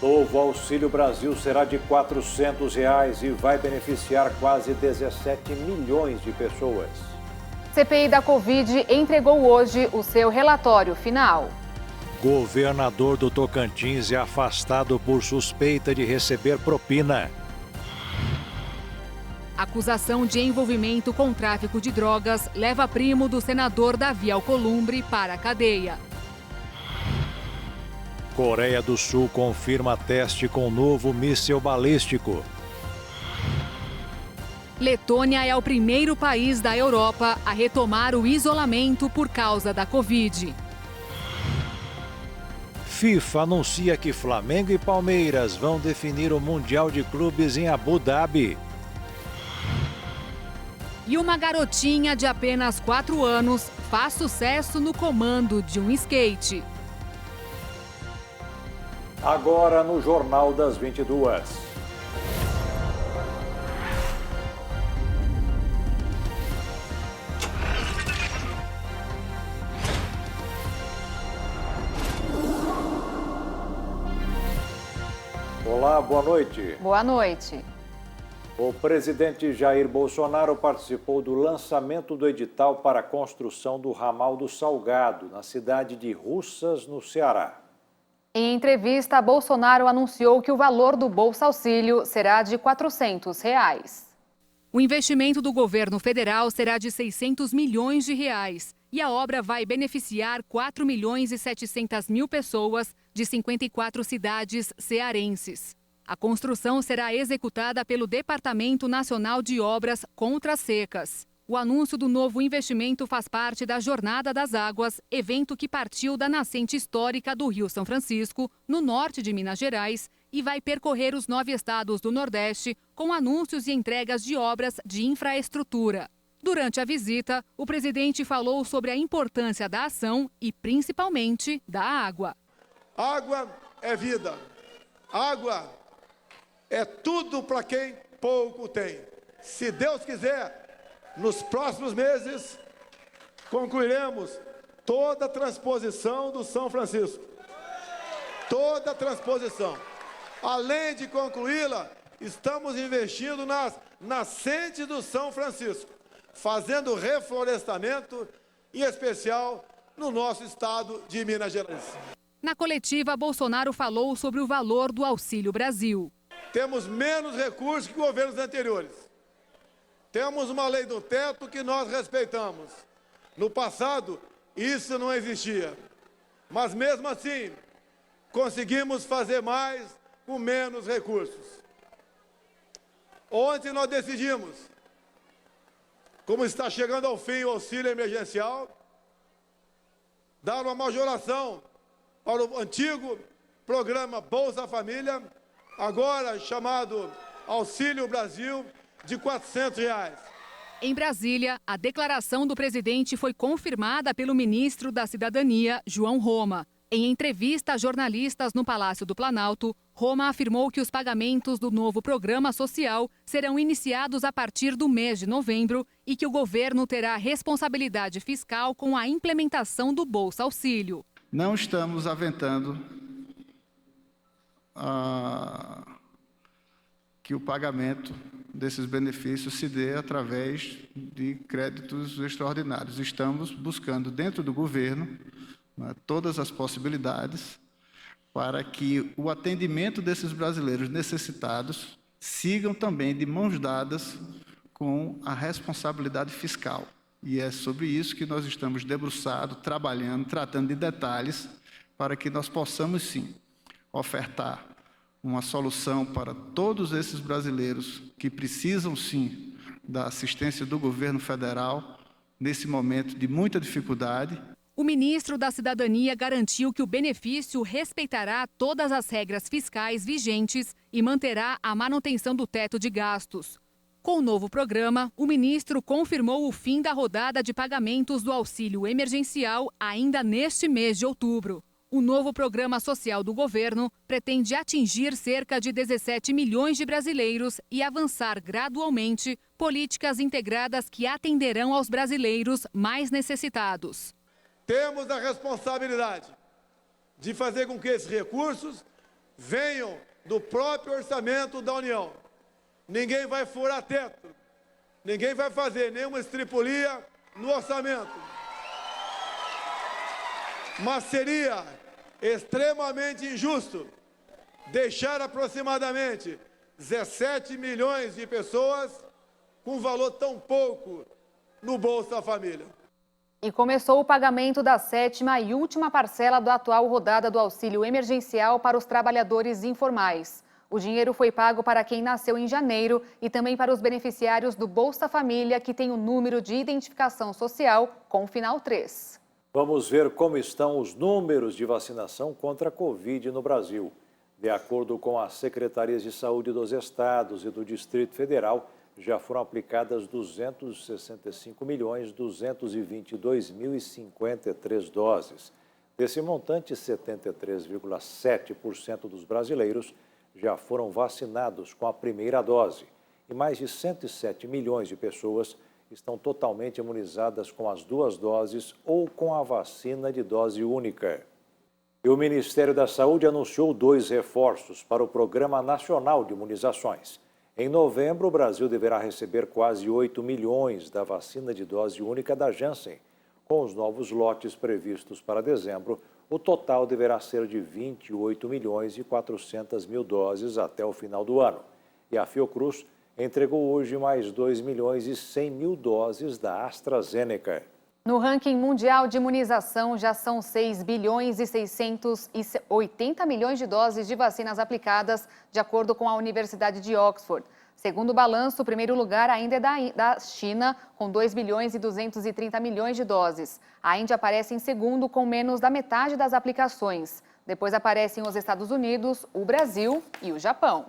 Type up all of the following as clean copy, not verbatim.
Novo Auxílio Brasil será de R$ 400 e vai beneficiar quase 17 milhões de pessoas. CPI da Covid entregou hoje o seu relatório final. Governador do Tocantins é afastado por suspeita de receber propina. Acusação de envolvimento com tráfico de drogas leva primo do senador Davi Alcolumbre para a cadeia. Coreia do Sul confirma teste com novo míssil balístico. Letônia é o primeiro país da Europa a retomar o isolamento por causa da Covid. FIFA anuncia que Flamengo e Palmeiras vão definir o Mundial de Clubes em Abu Dhabi. E uma garotinha de apenas 4 anos faz sucesso no comando de um skate. Agora no Jornal das 22. Olá, boa noite. Boa noite. O presidente Jair Bolsonaro participou do lançamento do edital para a construção do ramal do Salgado, na cidade de Russas, no Ceará. Em entrevista, Bolsonaro anunciou que o valor do Bolsa Auxílio será de R$ 400. O investimento do governo federal será de R$ 600 milhões e a obra vai beneficiar 4.700.000 pessoas de 54 cidades cearenses. A construção será executada pelo Departamento Nacional de Obras Contra as Secas. O anúncio do novo investimento faz parte da Jornada das Águas, evento que partiu da nascente histórica do Rio São Francisco, no norte de Minas Gerais, e vai percorrer os 9 estados do Nordeste com anúncios e entregas de obras de infraestrutura. Durante a visita, o presidente falou sobre a importância da ação e, principalmente, da água. Água é vida. Água é tudo para quem pouco tem. Se Deus quiser, nos próximos meses, concluiremos toda a transposição do São Francisco. Toda a transposição. Além de concluí-la, estamos investindo nas nascentes do São Francisco, fazendo reflorestamento, em especial no nosso estado de Minas Gerais. Na coletiva, Bolsonaro falou sobre o valor do Auxílio Brasil. Temos menos recursos que governos anteriores. Temos uma lei do teto que nós respeitamos. No passado, isso não existia. Mas, mesmo assim, conseguimos fazer mais com menos recursos. Ontem nós decidimos, como está chegando ao fim o auxílio emergencial, dar uma majoração para o antigo programa Bolsa Família, agora chamado Auxílio Brasil, de R$ 400. Em Brasília, a declaração do presidente foi confirmada pelo ministro da Cidadania, João Roma. Em entrevista a jornalistas no Palácio do Planalto, Roma afirmou que os pagamentos do novo programa social serão iniciados a partir do mês de novembro e que o governo terá responsabilidade fiscal com a implementação do Bolsa Auxílio. Não estamos aventando que o pagamento desses benefícios se dê através de créditos extraordinários. Estamos buscando, dentro do governo, todas as possibilidades para que o atendimento desses brasileiros necessitados sigam também de mãos dadas com a responsabilidade fiscal. E é sobre isso que nós estamos debruçados, trabalhando, tratando de detalhes, para que nós possamos, sim, ofertar uma solução para todos esses brasileiros que precisam, sim, da assistência do governo federal nesse momento de muita dificuldade. O ministro da Cidadania garantiu que o benefício respeitará todas as regras fiscais vigentes e manterá a manutenção do teto de gastos. Com o novo programa, o ministro confirmou o fim da rodada de pagamentos do auxílio emergencial ainda neste mês de outubro. O novo programa social do governo pretende atingir cerca de 17 milhões de brasileiros e avançar gradualmente políticas integradas que atenderão aos brasileiros mais necessitados. Temos a responsabilidade de fazer com que esses recursos venham do próprio orçamento da União. Ninguém vai furar teto, ninguém vai fazer nenhuma estripulia no orçamento. Mas seria extremamente injusto deixar aproximadamente 17 milhões de pessoas com valor tão pouco no Bolsa Família. E começou o pagamento da 7ª e última parcela da atual rodada do auxílio emergencial para os trabalhadores informais. O dinheiro foi pago para quem nasceu em janeiro e também para os beneficiários do Bolsa Família, que tem o número de identificação social com o final 3. Vamos ver como estão os números de vacinação contra a Covid no Brasil. De acordo com as secretarias de saúde dos estados e do Distrito Federal, já foram aplicadas 265.222.053 doses. Desse montante, 73,7% dos brasileiros já foram vacinados com a primeira dose e mais de 107 milhões de pessoas estão totalmente imunizadas com as 2 doses ou com a vacina de dose única. E o Ministério da Saúde anunciou 2 reforços para o Programa Nacional de Imunizações. Em novembro, o Brasil deverá receber quase 8 milhões da vacina de dose única da Janssen. Com os novos lotes previstos para dezembro, o total deverá ser de 28 milhões e 400 mil doses até o final do ano. E a Fiocruz entregou hoje mais 2 milhões e 100 mil doses da AstraZeneca. No ranking mundial de imunização, já são 6 bilhões e 680 milhões de doses de vacinas aplicadas, de acordo com a Universidade de Oxford. Segundo o balanço, o primeiro lugar ainda é da China, com 2 bilhões e 230 milhões de doses. A Índia aparece em segundo, com menos da metade das aplicações. Depois aparecem os Estados Unidos, o Brasil e o Japão.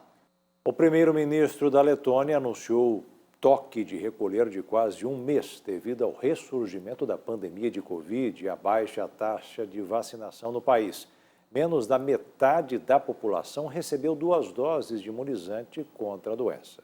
O primeiro-ministro da Letônia anunciou toque de recolher de quase um mês devido ao ressurgimento da pandemia de Covid e a baixa taxa de vacinação no país. Menos da metade da população recebeu 2 doses de imunizante contra a doença.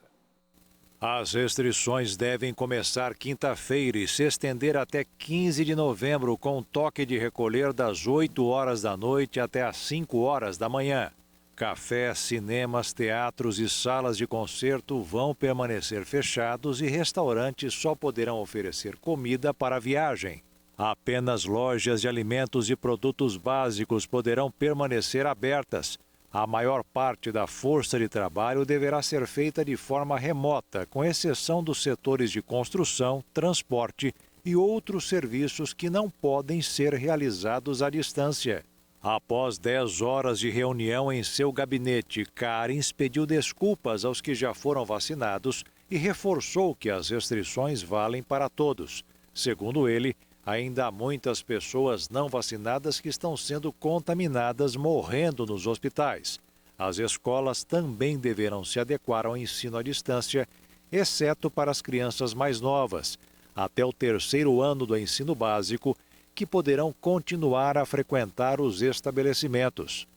As restrições devem começar quinta-feira e se estender até 15 de novembro, com toque de recolher das 8 horas da noite até as 5 horas da manhã. Cafés, cinemas, teatros e salas de concerto vão permanecer fechados e restaurantes só poderão oferecer comida para a viagem. Apenas lojas de alimentos e produtos básicos poderão permanecer abertas. A maior parte da força de trabalho deverá ser feita de forma remota, com exceção dos setores de construção, transporte e outros serviços que não podem ser realizados à distância. Após 10 horas de reunião em seu gabinete, Karins pediu desculpas aos que já foram vacinados e reforçou que as restrições valem para todos. Segundo ele, ainda há muitas pessoas não vacinadas que estão sendo contaminadas, morrendo nos hospitais. As escolas também deverão se adequar ao ensino à distância, exceto para as crianças mais novas, até o 3º ano do ensino básico, que poderão continuar a frequentar os estabelecimentos.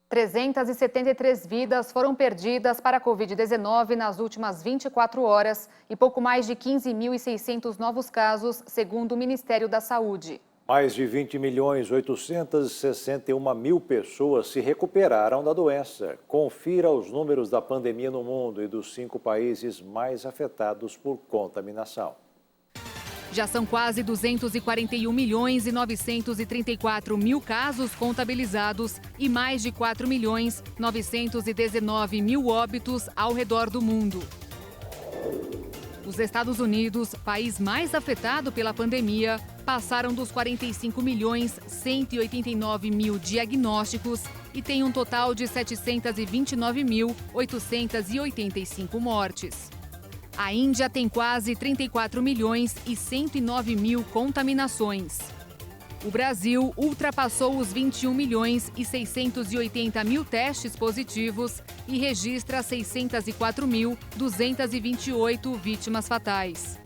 373 vidas foram perdidas para a Covid-19 nas últimas 24 horas e pouco mais de 15.600 novos casos, segundo o Ministério da Saúde. Mais de 20.861.000 pessoas se recuperaram da doença. Confira os números da pandemia no mundo e dos 5 países mais afetados por contaminação. Já são quase 241.934.000 casos contabilizados e mais de 4.919.000 óbitos ao redor do mundo. Os Estados Unidos, país mais afetado pela pandemia, passaram dos 45.189.000 diagnósticos e têm um total de 729.885 mortes. A Índia tem quase 34.109.000 contaminações. O Brasil ultrapassou os 21.680.000 testes positivos e registra 604.228 vítimas fatais.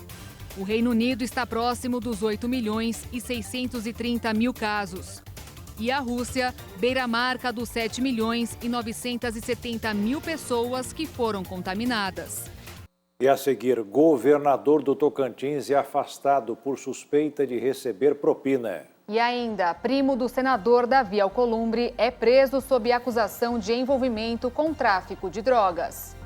O Reino Unido está próximo dos 8.630.000 casos. E a Rússia beira a marca dos 7.970.000 pessoas que foram contaminadas. E a seguir, governador do Tocantins é afastado por suspeita de receber propina. E ainda, primo do senador Davi Alcolumbre é preso sob acusação de envolvimento com tráfico de drogas.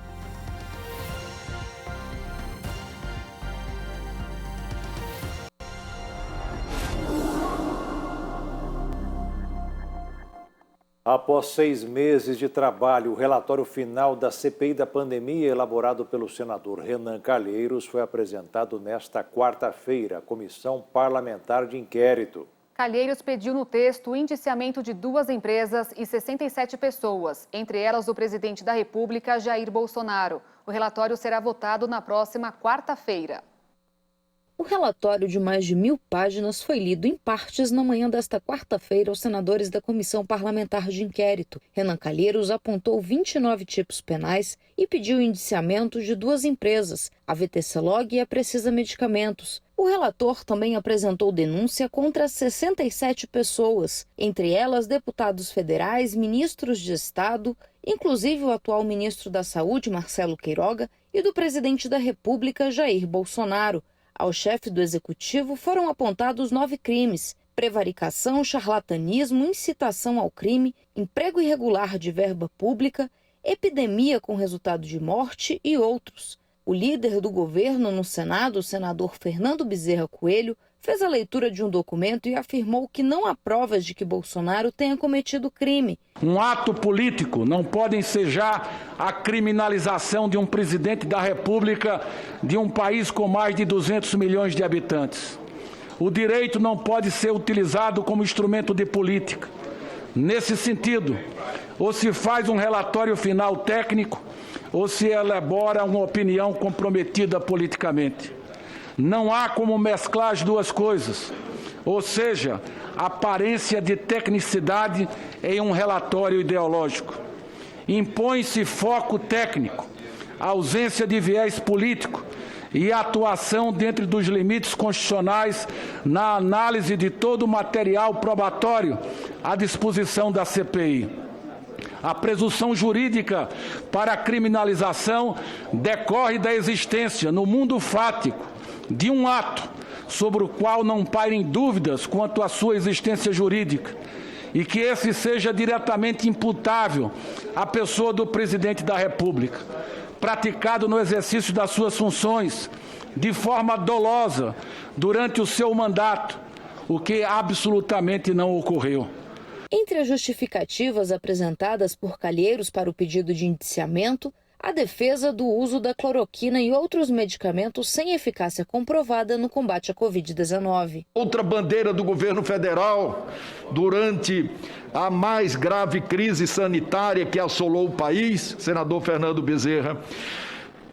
Após 6 meses de trabalho, o relatório final da CPI da pandemia, elaborado pelo senador Renan Calheiros, foi apresentado nesta quarta-feira à Comissão Parlamentar de Inquérito. Calheiros pediu no texto o indiciamento de 2 empresas e 67 pessoas, entre elas o presidente da República, Jair Bolsonaro. O relatório será votado na próxima quarta-feira. O relatório de mais de 1.000 páginas foi lido em partes na manhã desta quarta-feira aos senadores da Comissão Parlamentar de Inquérito. Renan Calheiros apontou 29 tipos penais e pediu o indiciamento de 2 empresas, a VTC-Log e a Precisa Medicamentos. O relator também apresentou denúncia contra 67 pessoas, entre elas deputados federais, ministros de Estado, inclusive o atual ministro da Saúde, Marcelo Queiroga, e do presidente da República, Jair Bolsonaro. Ao chefe do executivo foram apontados 9 crimes: prevaricação, charlatanismo, incitação ao crime, emprego irregular de verba pública, epidemia com resultado de morte e outros. O líder do governo no Senado, o senador Fernando Bezerra Coelho, fez a leitura de um documento e afirmou que não há provas de que Bolsonaro tenha cometido crime. Um ato político não pode ensejar a criminalização de um presidente da República de um país com mais de 200 milhões de habitantes. O direito não pode ser utilizado como instrumento de política. Nesse sentido, ou se faz um relatório final técnico, ou se elabora uma opinião comprometida politicamente. Não há como mesclar as duas coisas, ou seja, aparência de tecnicidade em um relatório ideológico. Impõe-se foco técnico, ausência de viés político e atuação dentro dos limites constitucionais na análise de todo o material probatório à disposição da CPI. A presunção jurídica para a criminalização decorre da existência, no mundo fático, de um ato sobre o qual não pairem dúvidas quanto à sua existência jurídica e que esse seja diretamente imputável à pessoa do presidente da República, praticado no exercício das suas funções de forma dolosa durante o seu mandato, o que absolutamente não ocorreu. Entre as justificativas apresentadas por Calheiros para o pedido de indiciamento, a defesa do uso da cloroquina e outros medicamentos sem eficácia comprovada no combate à Covid-19. Outra bandeira do governo federal durante a mais grave crise sanitária que assolou o país, senador Fernando Bezerra,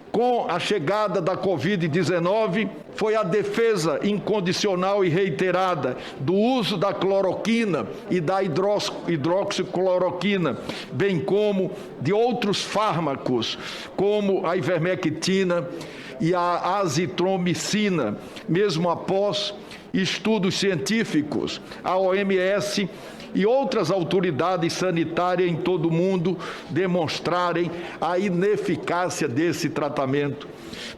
com a chegada da Covid-19, foi a defesa incondicional e reiterada do uso da cloroquina e da hidroxicloroquina, bem como de outros fármacos, como a ivermectina e a azitromicina, mesmo após estudos científicos, a OMS e outras autoridades sanitárias em todo o mundo demonstrarem a ineficácia desse tratamento.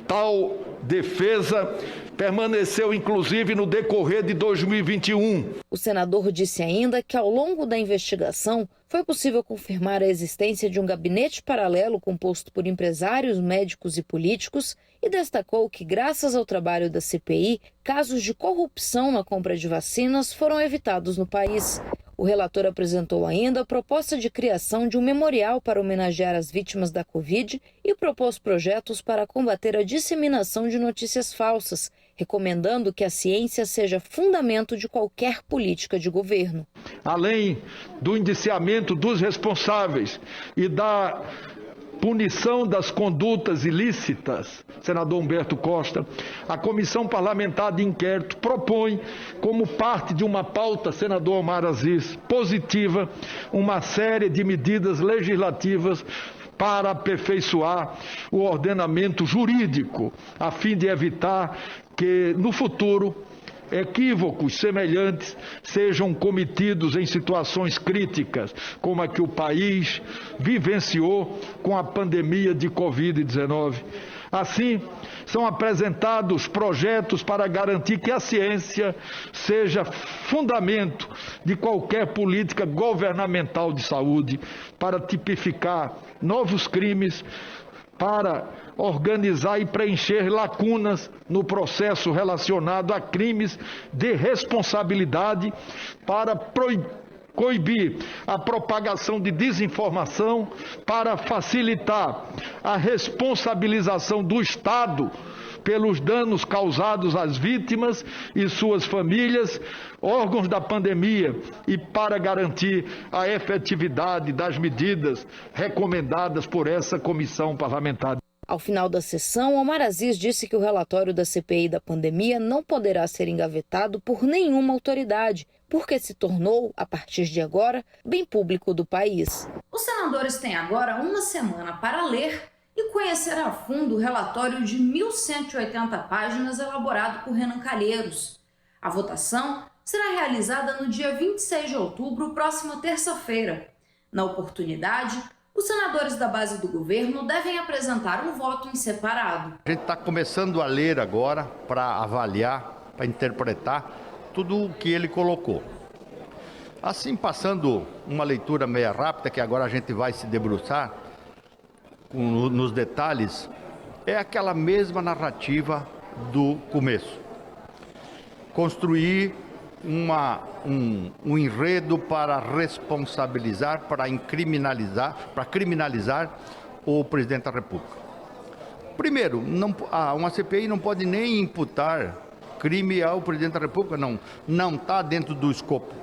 Tal defesa permaneceu, inclusive, no decorrer de 2021. O senador disse ainda que, ao longo da investigação, foi possível confirmar a existência de um gabinete paralelo composto por empresários, médicos e políticos e destacou que, graças ao trabalho da CPI, casos de corrupção na compra de vacinas foram evitados no país. O relator apresentou ainda a proposta de criação de um memorial para homenagear as vítimas da Covid e propôs projetos para combater a disseminação de notícias falsas, recomendando que a ciência seja fundamento de qualquer política de governo. Além do indiciamento dos responsáveis e da punição das condutas ilícitas, senador Humberto Costa, a Comissão Parlamentar de Inquérito propõe, como parte de uma pauta, senador Omar Aziz, positiva, uma série de medidas legislativas para aperfeiçoar o ordenamento jurídico, a fim de evitar que, no futuro, equívocos semelhantes sejam cometidos em situações críticas, como a que o país vivenciou com a pandemia de Covid-19. Assim, são apresentados projetos para garantir que a ciência seja fundamento de qualquer política governamental de saúde, para tipificar novos crimes, para organizar e preencher lacunas no processo relacionado a crimes de responsabilidade, para coibir a propagação de desinformação, para facilitar a responsabilização do Estado pelos danos causados às vítimas e suas famílias, órgãos da pandemia, e para garantir a efetividade das medidas recomendadas por essa comissão parlamentar. Ao final da sessão, Omar Aziz disse que o relatório da CPI da pandemia não poderá ser engavetado por nenhuma autoridade, porque se tornou, a partir de agora, bem público do país. Os senadores têm agora uma semana para ler e conhecer a fundo o relatório de 1.180 páginas elaborado por Renan Calheiros. A votação será realizada no dia 26 de outubro, próxima terça-feira. Na oportunidade, os senadores da base do governo devem apresentar um voto em separado. A gente está começando a ler agora para avaliar, para interpretar tudo o que ele colocou. Assim, passando uma leitura meia rápida, que agora a gente vai se debruçar nos detalhes, é aquela mesma narrativa do começo. Construir um enredo para responsabilizar, para criminalizar o presidente da República. Primeiro, uma CPI não pode nem imputar crime ao presidente da República, não está dentro do escopo.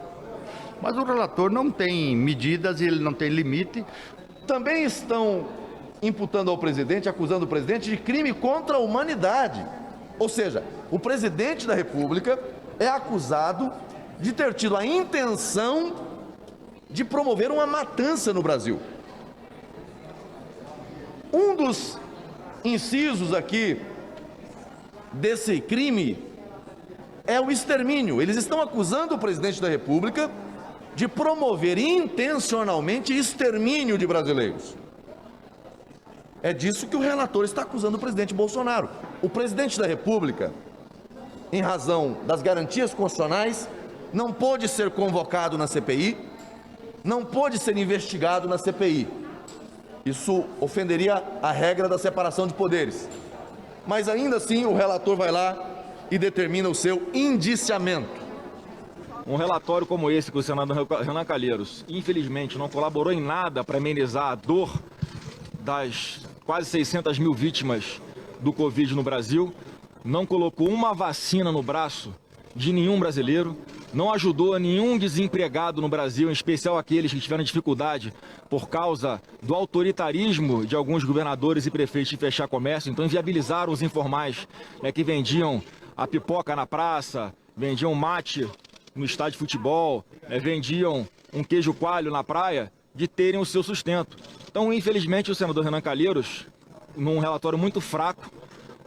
Mas o relator não tem medidas, ele não tem limite. Também estão imputando ao presidente, acusando o presidente de crime contra a humanidade. Ou seja, o presidente da República é acusado de ter tido a intenção de promover uma matança no Brasil. Um dos incisos aqui desse crime é o extermínio. Eles estão acusando o presidente da República de promover intencionalmente extermínio de brasileiros. É disso que o relator está acusando o presidente Bolsonaro. O presidente da República, em razão das garantias constitucionais, não pôde ser convocado na CPI, não pôde ser investigado na CPI. Isso ofenderia a regra da separação de poderes. Mas ainda assim o relator vai lá e determina o seu indiciamento. Um relatório como esse que o senador Renan Calheiros, infelizmente, não colaborou em nada para amenizar a dor das quase 600 mil vítimas do Covid no Brasil, não colocou uma vacina no braço de nenhum brasileiro, não ajudou a nenhum desempregado no Brasil, em especial aqueles que tiveram dificuldade por causa do autoritarismo de alguns governadores e prefeitos de fechar comércio. Então inviabilizaram os informais que vendiam a pipoca na praça, vendiam mate no estádio de futebol, vendiam um queijo coalho na praia, de terem o seu sustento. Então, infelizmente, o senador Renan Calheiros, num relatório muito fraco,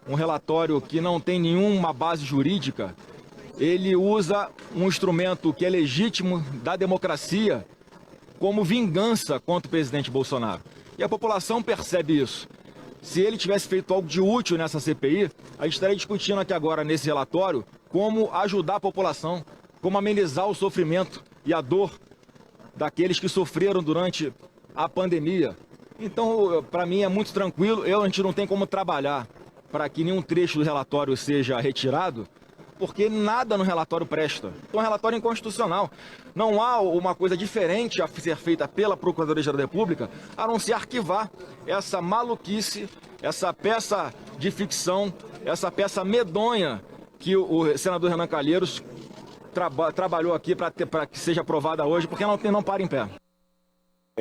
um relatório que não tem nenhuma base jurídica, ele usa um instrumento que é legítimo da democracia como vingança contra o presidente Bolsonaro. E a população percebe isso. Se ele tivesse feito algo de útil nessa CPI, a gente estaria discutindo aqui agora, nesse relatório, como ajudar a população, como amenizar o sofrimento e a dor daqueles que sofreram durante a pandemia. Então, para mim, é muito tranquilo. A gente não tem como trabalhar para que nenhum trecho do relatório seja retirado, porque nada no relatório presta. É um relatório inconstitucional. Não há uma coisa diferente a ser feita pela Procuradoria-Geral da República, a não ser arquivar essa maluquice, essa peça de ficção, essa peça medonha que o senador Renan Calheiros trabalhou aqui para que seja aprovada hoje, porque não para em pé.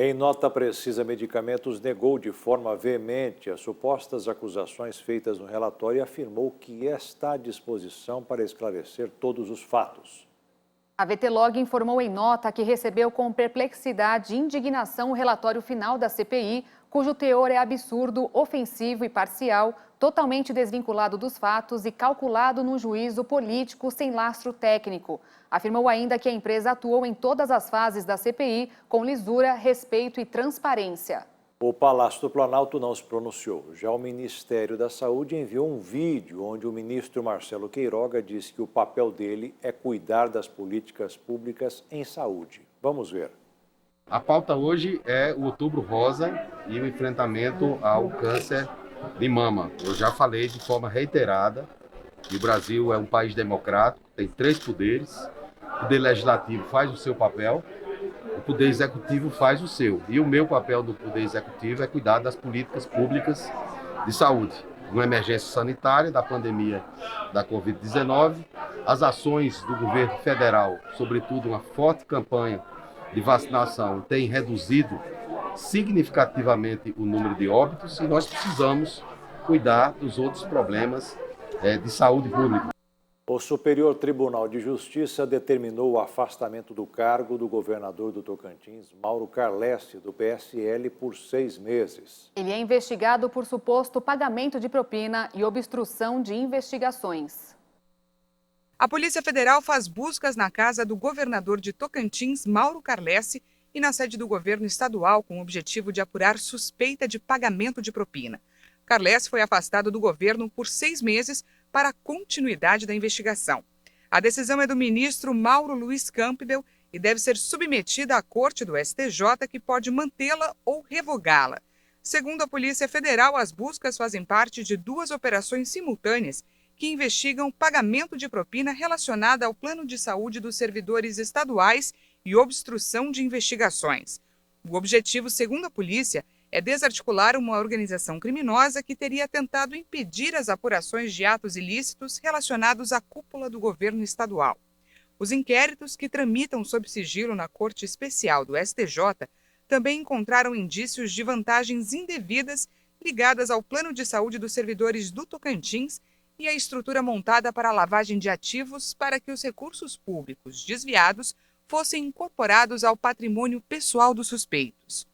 Em nota precisa, Medicamentos negou de forma veemente as supostas acusações feitas no relatório e afirmou que está à disposição para esclarecer todos os fatos. A VTLog informou em nota que recebeu com perplexidade e indignação o relatório final da CPI, cujo teor é absurdo, ofensivo e parcial, totalmente desvinculado dos fatos e calculado num juízo político sem lastro técnico. Afirmou ainda que a empresa atuou em todas as fases da CPI com lisura, respeito e transparência. O Palácio do Planalto não se pronunciou. Já o Ministério da Saúde enviou um vídeo onde o ministro Marcelo Queiroga disse que o papel dele é cuidar das políticas públicas em saúde. Vamos ver. A pauta hoje é o Outubro Rosa e o enfrentamento ao câncer de mama. Eu já falei de forma reiterada que o Brasil é um país democrático, tem 3 poderes. O poder legislativo faz o seu papel, o poder executivo faz o seu. E o meu papel do poder executivo é cuidar das políticas públicas de saúde. Uma emergência sanitária da pandemia da Covid-19, as ações do governo federal, sobretudo uma forte campanha de vacinação, tem reduzido significativamente o número de óbitos e nós precisamos cuidar dos outros problemas de saúde pública. O Superior Tribunal de Justiça determinou o afastamento do cargo do governador do Tocantins, Mauro Carlessi, do PSL, por 6 meses. Ele é investigado por suposto pagamento de propina e obstrução de investigações. A Polícia Federal faz buscas na casa do governador de Tocantins, Mauro Carlessi, e na sede do governo estadual com o objetivo de apurar suspeita de pagamento de propina. Carlessi foi afastado do governo por 6 meses para a continuidade da investigação. A decisão é do ministro Mauro Luiz Campbell e deve ser submetida à Corte do STJ, que pode mantê-la ou revogá-la. Segundo a Polícia Federal, as buscas fazem parte de 2 operações simultâneas que investigam pagamento de propina relacionada ao plano de saúde dos servidores estaduais e obstrução de investigações. O objetivo, segundo a polícia, é desarticular uma organização criminosa que teria tentado impedir as apurações de atos ilícitos relacionados à cúpula do governo estadual. Os inquéritos, que tramitam sob sigilo na Corte Especial do STJ, também encontraram indícios de vantagens indevidas ligadas ao plano de saúde dos servidores do Tocantins e à estrutura montada para a lavagem de ativos para que os recursos públicos desviados fossem incorporados ao patrimônio pessoal dos suspeitos.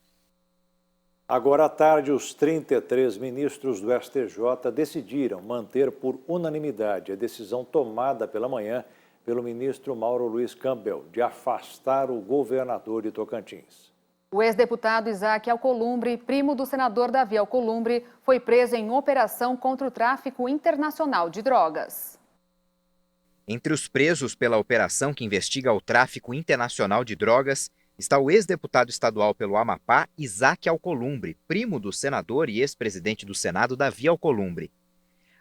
Agora à tarde, os 33 ministros do STJ decidiram manter por unanimidade a decisão tomada pela manhã pelo ministro Mauro Luiz Campbell de afastar o governador de Tocantins. O ex-deputado Isaac Alcolumbre, primo do senador Davi Alcolumbre, foi preso em operação contra o tráfico internacional de drogas. Entre os presos pela operação que investiga o tráfico internacional de drogas está o ex-deputado estadual pelo Amapá, Isaac Alcolumbre, primo do senador e ex-presidente do Senado, Davi Alcolumbre.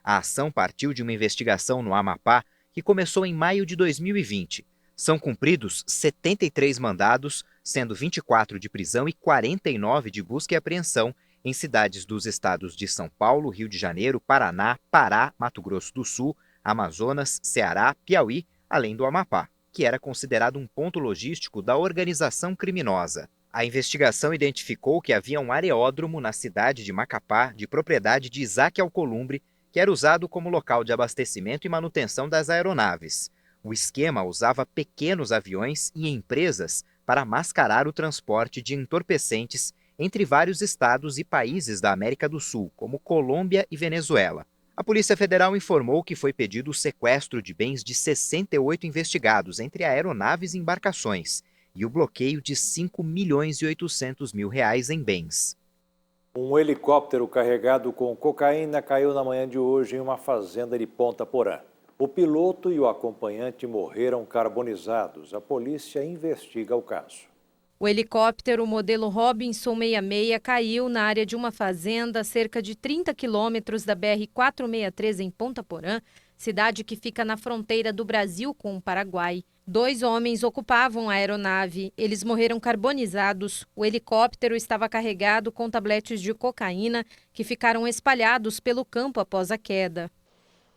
A ação partiu de uma investigação no Amapá que começou em maio de 2020. São cumpridos 73 mandados, sendo 24 de prisão e 49 de busca e apreensão em cidades dos estados de São Paulo, Rio de Janeiro, Paraná, Pará, Mato Grosso do Sul, Amazonas, Ceará, Piauí, além do Amapá, que era considerado um ponto logístico da organização criminosa. A investigação identificou que havia um areódromo na cidade de Macapá, de propriedade de Isaac Alcolumbre, que era usado como local de abastecimento e manutenção das aeronaves. O esquema usava pequenos aviões e empresas para mascarar o transporte de entorpecentes entre vários estados e países da América do Sul, como Colômbia e Venezuela. A Polícia Federal informou que foi pedido o sequestro de bens de 68 investigados, entre aeronaves e embarcações, e o bloqueio de R$ 5.800.000 em bens. Um helicóptero carregado com cocaína caiu na manhã de hoje em uma fazenda de Ponta Porã. O piloto e o acompanhante morreram carbonizados. A polícia investiga o caso. O helicóptero modelo Robinson 66 caiu na área de uma fazenda a cerca de 30 quilômetros da BR-463 em Ponta Porã, cidade que fica na fronteira do Brasil com o Paraguai. 2 homens ocupavam a aeronave. Eles morreram carbonizados. O helicóptero estava carregado com tabletes de cocaína que ficaram espalhados pelo campo após a queda.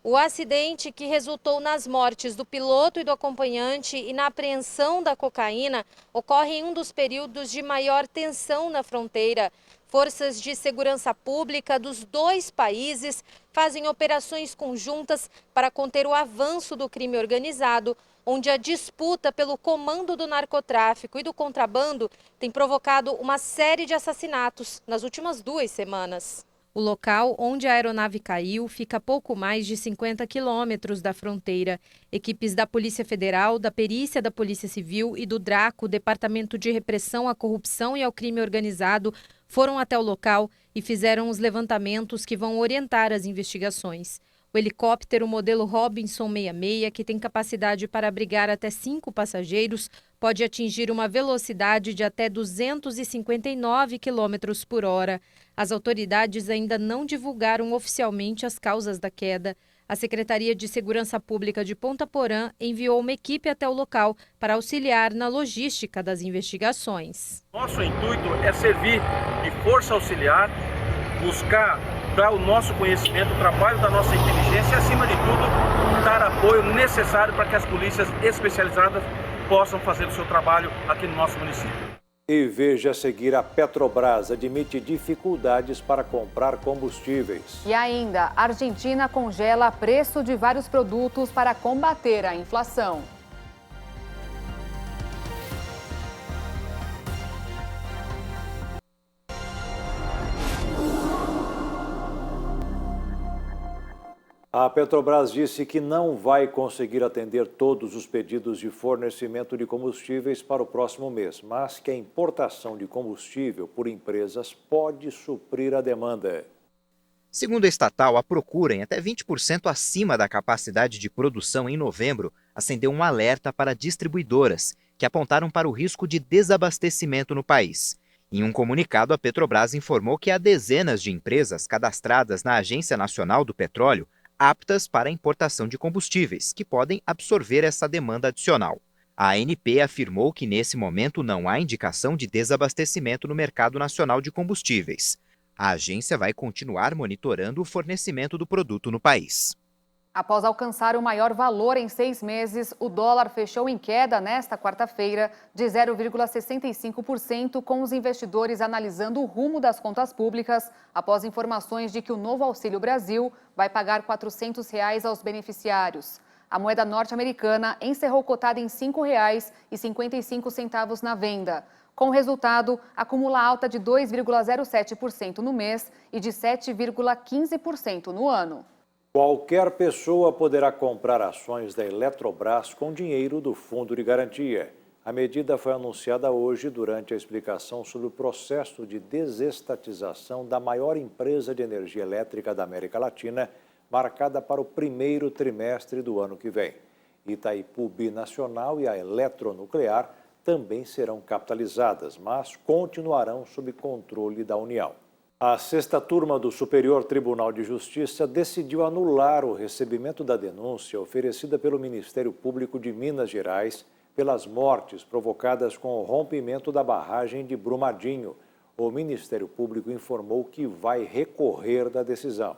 O acidente, que resultou nas mortes do piloto e do acompanhante e na apreensão da cocaína, ocorre em um dos períodos de maior tensão na fronteira. Forças de segurança pública dos 2 países fazem operações conjuntas para conter o avanço do crime organizado, onde a disputa pelo comando do narcotráfico e do contrabando tem provocado uma série de assassinatos nas últimas 2 semanas. O local onde a aeronave caiu fica a pouco mais de 50 quilômetros da fronteira. Equipes da Polícia Federal, da Perícia da Polícia Civil e do DRACO, Departamento de Repressão à Corrupção e ao Crime Organizado, foram até o local e fizeram os levantamentos que vão orientar as investigações. O helicóptero modelo Robinson 66, que tem capacidade para abrigar até 5 passageiros, pode atingir uma velocidade de até 259 km por hora. As autoridades ainda não divulgaram oficialmente as causas da queda. A Secretaria de Segurança Pública de Ponta Porã enviou uma equipe até o local para auxiliar na logística das investigações. Nosso intuito é servir de força auxiliar, buscar dar o nosso conhecimento, o trabalho da nossa inteligência e, acima de tudo, dar apoio necessário para que as polícias especializadas possam fazer o seu trabalho aqui no nosso município. E veja a seguir: a Petrobras admite dificuldades para comprar combustíveis. E ainda, a Argentina congela preço de vários produtos para combater a inflação. A Petrobras disse que não vai conseguir atender todos os pedidos de fornecimento de combustíveis para o próximo mês, mas que a importação de combustível por empresas pode suprir a demanda. Segundo a estatal, a procura em até 20% acima da capacidade de produção em novembro acendeu um alerta para distribuidoras, que apontaram para o risco de desabastecimento no país. Em um comunicado, a Petrobras informou que há dezenas de empresas cadastradas na Agência Nacional do Petróleo aptas para a importação de combustíveis, que podem absorver essa demanda adicional. A ANP afirmou que nesse momento não há indicação de desabastecimento no mercado nacional de combustíveis. A agência vai continuar monitorando o fornecimento do produto no país. Após alcançar o maior valor em 6 meses, o dólar fechou em queda nesta quarta-feira de 0,65%, com os investidores analisando o rumo das contas públicas após informações de que o novo Auxílio Brasil vai pagar R$ 400 aos beneficiários. A moeda norte-americana encerrou cotada em R$ 5,55 na venda. Com o resultado, acumula alta de 2,07% no mês e de 7,15% no ano. Qualquer pessoa poderá comprar ações da Eletrobras com dinheiro do Fundo de Garantia. A medida foi anunciada hoje durante a explicação sobre o processo de desestatização da maior empresa de energia elétrica da América Latina, marcada para o primeiro trimestre do ano que vem. Itaipu Binacional e a Eletronuclear também serão capitalizadas, mas continuarão sob controle da União. A 6ª turma do Superior Tribunal de Justiça decidiu anular o recebimento da denúncia oferecida pelo Ministério Público de Minas Gerais pelas mortes provocadas com o rompimento da barragem de Brumadinho. O Ministério Público informou que vai recorrer da decisão.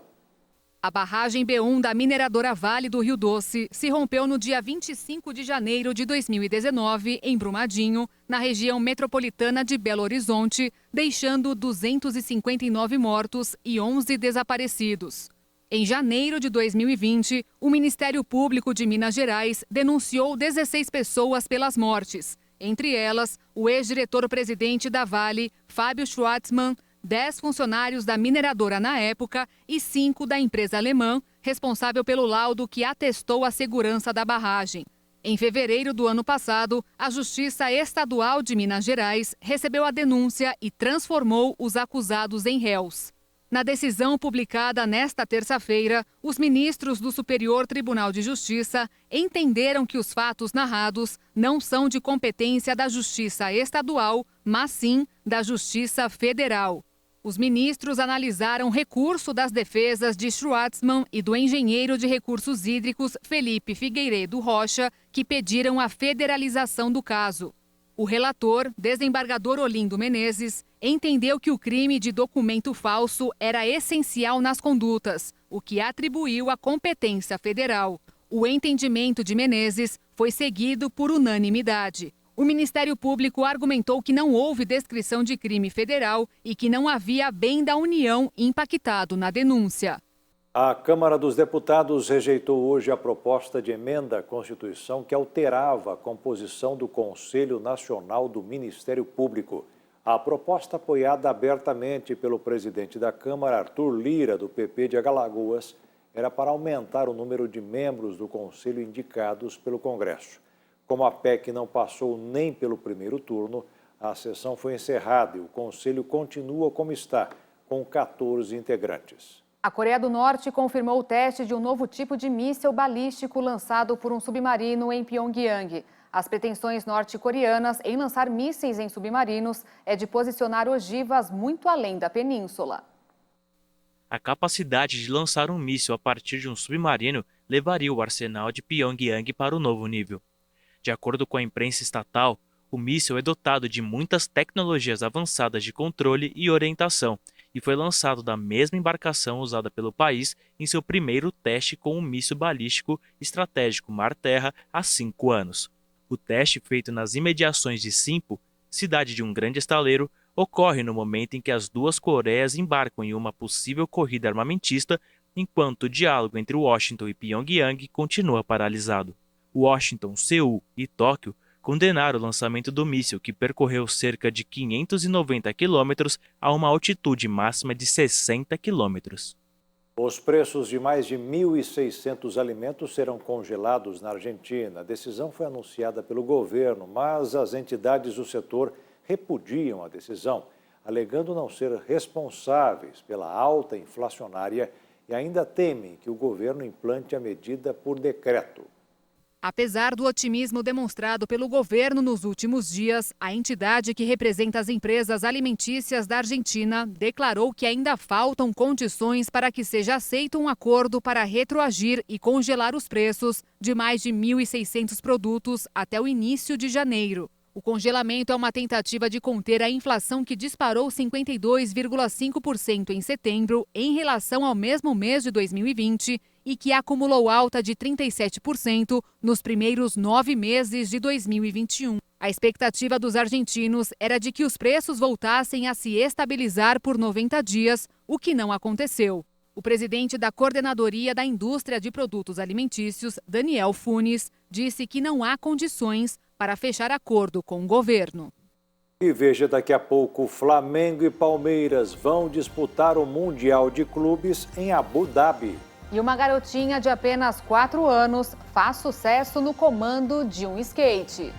A barragem B1 da mineradora Vale do Rio Doce se rompeu no dia 25 de janeiro de 2019, em Brumadinho, na região metropolitana de Belo Horizonte, deixando 259 mortos e 11 desaparecidos. Em janeiro de 2020, o Ministério Público de Minas Gerais denunciou 16 pessoas pelas mortes, entre elas o ex-diretor-presidente da Vale, Fábio Schwartzman, 10 funcionários da mineradora na época e 5 da empresa alemã, responsável pelo laudo que atestou a segurança da barragem. Em fevereiro do ano passado, a Justiça Estadual de Minas Gerais recebeu a denúncia e transformou os acusados em réus. Na decisão publicada nesta terça-feira, os ministros do Superior Tribunal de Justiça entenderam que os fatos narrados não são de competência da Justiça Estadual, mas sim da Justiça Federal. Os ministros analisaram recurso das defesas de Schwartzman e do engenheiro de recursos hídricos Felipe Figueiredo Rocha, que pediram a federalização do caso. O relator, desembargador Olindo Menezes, entendeu que o crime de documento falso era essencial nas condutas, o que atribuiu a competência federal. O entendimento de Menezes foi seguido por unanimidade. O Ministério Público argumentou que não houve descrição de crime federal e que não havia bem da União impactado na denúncia. A Câmara dos Deputados rejeitou hoje a proposta de emenda à Constituição que alterava a composição do Conselho Nacional do Ministério Público. A proposta, apoiada abertamente pelo presidente da Câmara, Arthur Lira, do PP de Alagoas, era para aumentar o número de membros do Conselho indicados pelo Congresso. Como a PEC não passou nem pelo primeiro turno, a sessão foi encerrada e o Conselho continua como está, com 14 integrantes. A Coreia do Norte confirmou o teste de um novo tipo de míssil balístico lançado por um submarino em Pyongyang. As pretensões norte-coreanas em lançar mísseis em submarinos é de posicionar ogivas muito além da península. A capacidade de lançar um míssil a partir de um submarino levaria o arsenal de Pyongyang para o novo nível. De acordo com a imprensa estatal, o míssil é dotado de muitas tecnologias avançadas de controle e orientação e foi lançado da mesma embarcação usada pelo país em seu primeiro teste com um míssil balístico estratégico mar-terra há 5 anos. O teste, feito nas imediações de Sinpo, cidade de um grande estaleiro, ocorre no momento em que as duas Coreias embarcam em uma possível corrida armamentista, enquanto o diálogo entre Washington e Pyongyang continua paralisado. Washington, Seul e Tóquio condenaram o lançamento do míssil, que percorreu cerca de 590 quilômetros a uma altitude máxima de 60 quilômetros. Os preços de mais de 1.600 alimentos serão congelados na Argentina. A decisão foi anunciada pelo governo, mas as entidades do setor repudiam a decisão, alegando não ser responsáveis pela alta inflacionária e ainda temem que o governo implante a medida por decreto. Apesar do otimismo demonstrado pelo governo nos últimos dias, a entidade que representa as empresas alimentícias da Argentina declarou que ainda faltam condições para que seja aceito um acordo para retroagir e congelar os preços de mais de 1.600 produtos até o início de janeiro. O congelamento é uma tentativa de conter a inflação que disparou 52,5% em setembro em relação ao mesmo mês de 2020 e que acumulou alta de 37% nos primeiros 9 meses de 2021. A expectativa dos argentinos era de que os preços voltassem a se estabilizar por 90 dias, o que não aconteceu. O presidente da Coordenadoria da Indústria de Produtos Alimentícios, Daniel Funes, disse que não há condições para fechar acordo com o governo. E veja, daqui a pouco, Flamengo e Palmeiras vão disputar o Mundial de Clubes em Abu Dhabi. E uma garotinha de apenas 4 anos faz sucesso no comando de um skate.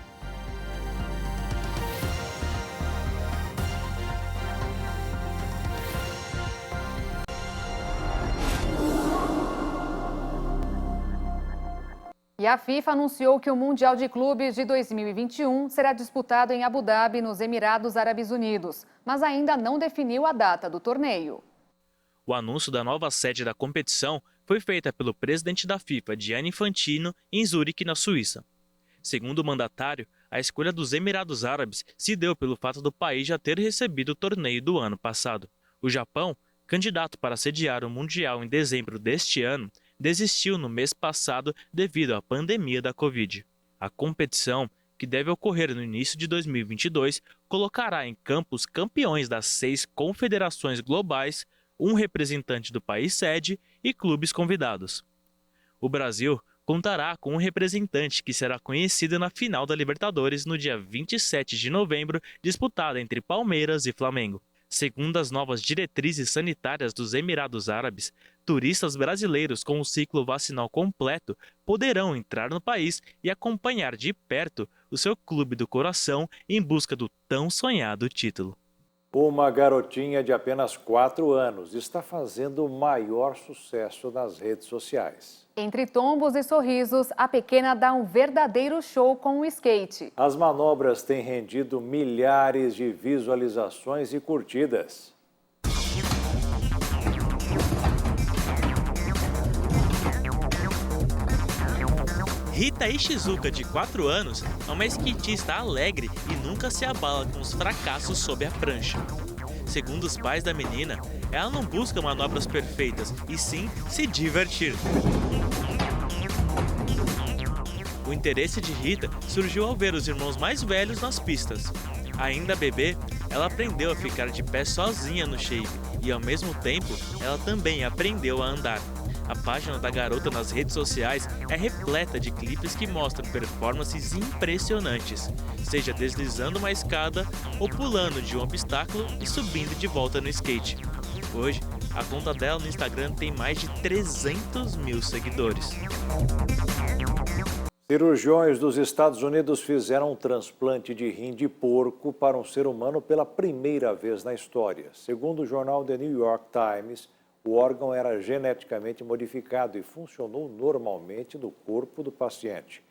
E a FIFA anunciou que o Mundial de Clubes de 2021 será disputado em Abu Dhabi, nos Emirados Árabes Unidos, mas ainda não definiu a data do torneio. O anúncio da nova sede da competição foi feita pelo presidente da FIFA, Gianni Infantino, em Zurique, na Suíça. Segundo o mandatário, a escolha dos Emirados Árabes se deu pelo fato do país já ter recebido o torneio do ano passado. O Japão, candidato para sediar o Mundial em dezembro deste ano, desistiu no mês passado devido à pandemia da Covid. A competição, que deve ocorrer no início de 2022, colocará em campo os campeões das 6 confederações globais, um representante do país sede e clubes convidados. O Brasil contará com um representante que será conhecido na final da Libertadores no dia 27 de novembro, disputada entre Palmeiras e Flamengo. Segundo as novas diretrizes sanitárias dos Emirados Árabes, turistas brasileiros com o ciclo vacinal completo poderão entrar no país e acompanhar de perto o seu clube do coração em busca do tão sonhado título. Uma garotinha de apenas 4 anos está fazendo o maior sucesso nas redes sociais. Entre tombos e sorrisos, a pequena dá um verdadeiro show com o skate. As manobras têm rendido milhares de visualizações e curtidas. Rita Ishizuka, de 4 anos, é uma skatista alegre e nunca se abala com os fracassos sob a prancha. Segundo os pais da menina, ela não busca manobras perfeitas, e sim se divertir. O interesse de Rita surgiu ao ver os irmãos mais velhos nas pistas. Ainda bebê, ela aprendeu a ficar de pé sozinha no shape e, ao mesmo tempo, ela também aprendeu a andar. A página da garota nas redes sociais é repleta de clipes que mostram performances impressionantes, seja deslizando uma escada ou pulando de um obstáculo e subindo de volta no skate. Hoje, a conta dela no Instagram tem mais de 300 mil seguidores. Cirurgiões dos Estados Unidos fizeram um transplante de rim de porco para um ser humano pela primeira vez na história. Segundo o jornal The New York Times, o órgão era geneticamente modificado e funcionou normalmente no corpo do paciente.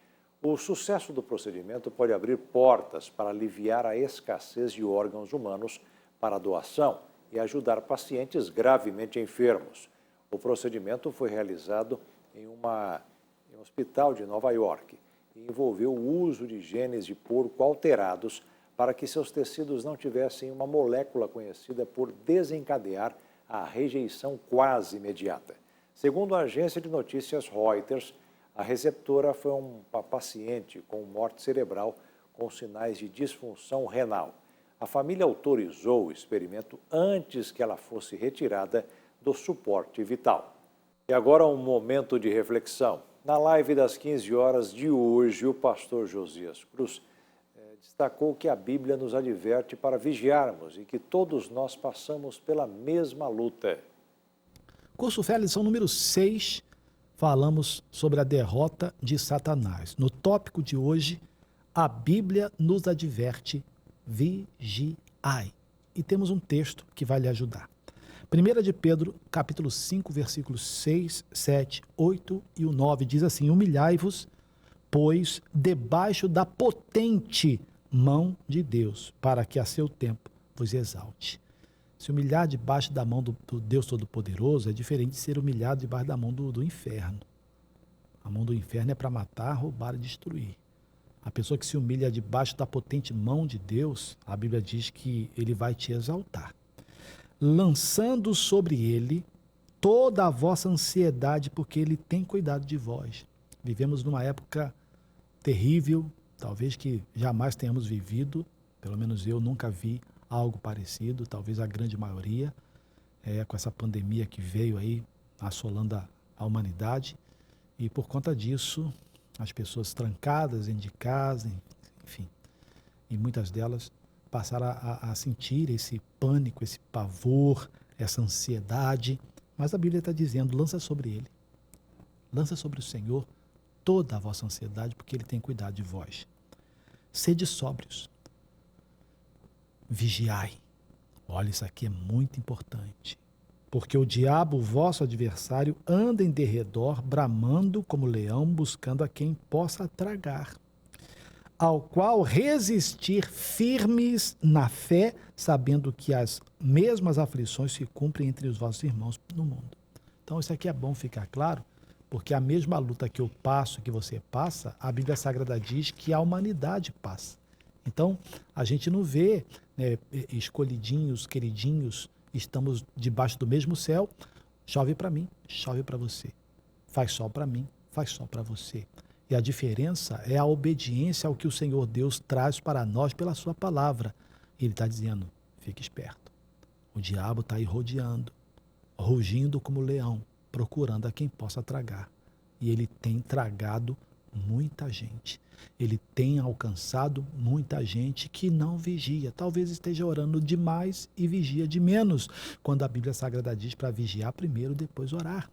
O sucesso do procedimento pode abrir portas para aliviar a escassez de órgãos humanos para doação e ajudar pacientes gravemente enfermos. O procedimento foi realizado em um hospital de Nova York e envolveu o uso de genes de porco alterados para que seus tecidos não tivessem uma molécula conhecida por desencadear a rejeição quase imediata. Segundo a agência de notícias Reuters, a receptora foi uma paciente com morte cerebral com sinais de disfunção renal. A família autorizou o experimento antes que ela fosse retirada do suporte vital. E agora um momento de reflexão. Na live das 15 horas de hoje, o pastor Josias Cruz destacou que a Bíblia nos adverte para vigiarmos e que todos nós passamos pela mesma luta. Curso Fé, lição número 6, falamos sobre a derrota de Satanás. No tópico de hoje, a Bíblia nos adverte, vigiai. E temos um texto que vai lhe ajudar. 1 de Pedro, capítulo 5, versículos 6, 7, 8 e o 9, diz assim: humilhai-vos, pois, debaixo da potente mão de Deus, para que a seu tempo vos exalte. Se humilhar debaixo da mão do Deus Todo-Poderoso é diferente de ser humilhado debaixo da mão do inferno. A mão do inferno é para matar, roubar e destruir. A pessoa que se humilha debaixo da potente mão de Deus, a Bíblia diz que ele vai te exaltar, lançando sobre ele toda a vossa ansiedade, porque ele tem cuidado de vós. Vivemos numa época terrível, talvez que jamais tenhamos vivido, pelo menos eu nunca vi algo parecido, talvez a grande maioria, com essa pandemia que veio aí assolando a humanidade, e por conta disso, as pessoas trancadas dentro de casa, enfim, e muitas delas passaram a sentir esse pânico, esse pavor, essa ansiedade, mas a Bíblia está dizendo, lança sobre ele, lança sobre o Senhor toda a vossa ansiedade, porque ele tem cuidado de vós. Sede sóbrios, vigiai. Olha, isso aqui é muito importante, porque o diabo, o vosso adversário, anda em derredor, bramando como leão, buscando a quem possa tragar, ao qual resistir firmes na fé, sabendo que as mesmas aflições se cumprem entre os vossos irmãos no mundo. Então isso aqui é bom ficar claro, porque a mesma luta que eu passo, que você passa, a Bíblia Sagrada diz que a humanidade passa. Então, a gente não vê escolhidinhos, queridinhos, estamos debaixo do mesmo céu, chove para mim, chove para você. Faz sol para mim, faz sol para você. E a diferença é a obediência ao que o Senhor Deus traz para nós pela sua palavra. Ele está dizendo, fique esperto. O diabo está aí rodeando, rugindo como leão, procurando a quem possa tragar. E ele tem tragado muita gente. Ele tem alcançado muita gente que não vigia. Talvez esteja orando demais e vigia de menos, quando a Bíblia Sagrada diz para vigiar primeiro, depois orar.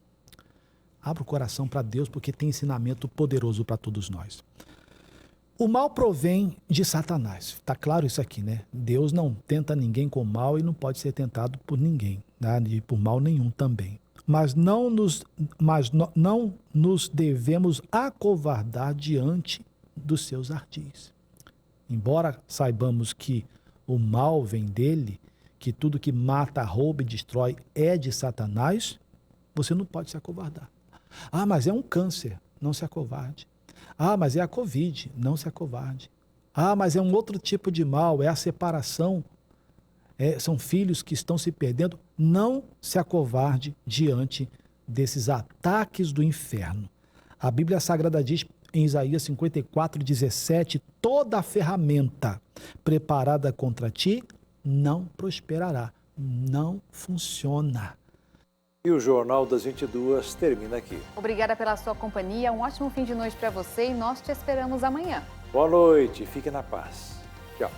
Abra o coração para Deus, porque tem ensinamento poderoso para todos nós. O mal provém de Satanás. Está claro isso aqui, né? Deus não tenta ninguém com mal e não pode ser tentado por ninguém, né? E por mal nenhum também. Mas não nos devemos acovardar diante dos seus ardis. Embora saibamos que o mal vem dele, que tudo que mata, rouba e destrói é de Satanás, você não pode se acovardar. Ah, mas é um câncer, não se acovarde. Ah, mas é a Covid, não se acovarde. Ah, mas é um outro tipo de mal, é a separação. São filhos que estão se perdendo. Não se acovarde diante desses ataques do inferno. A Bíblia Sagrada diz em Isaías 54, 17, toda a ferramenta preparada contra ti não prosperará, não funciona. E o Jornal das 22 termina aqui. Obrigada pela sua companhia, um ótimo fim de noite para você e nós te esperamos amanhã. Boa noite, fique na paz. Tchau.